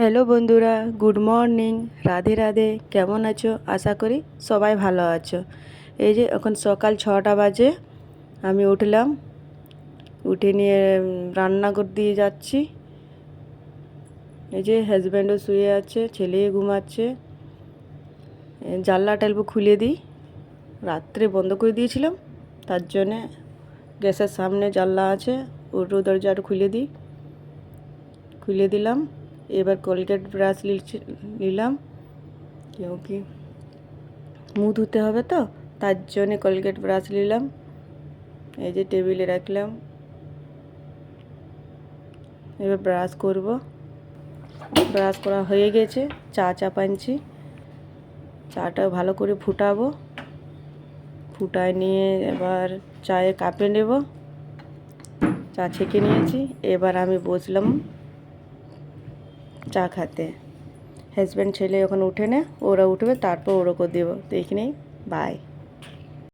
Hello বন্ধুরা, good morning. Radhe Radhe. কেমন আছো? আশা করি সবাই ভালো আছো। এই যে এখন সকাল 6টা বাজে, আমি উঠলাম। উঠে নিয়ে রান্নাঘর দিয়ে যাচ্ছি। এই যে হাজব্যান্ডও শুয়ে আছে, ছেলে ঘুমাচ্ছে। জানলাটা অল্প খুলে দিই, রাত্রে বন্ধ করে দিয়েছিলাম, তার জন্যে গ্যাসের সামনে জানলা আছে, ওর দরজাটা খুলে দিলাম। এবার কোলগেট ব্রাশ নিলাম, কি মুখ ধুতে হবে তো, তার জন্যে কোলগেট ব্রাশ নিলাম। এই যে টেবিলে রাখলাম। এবার ব্রাশ করব। ব্রাশ করা হয়ে গেছে। চাপাচ্ছি। চাটা ভালো করে ফুটাবো। ফুটায় নিয়ে এবার চায়ে কাপে নেব। চা ছেঁকে নিয়েছি। এবার আমি বসলাম চা খেতে। হাজব্যান্ড ছেলে ওখানে উঠে না, ওরা উঠবে, তারপর ওরকম দেবো। তো এইখানেই বাই।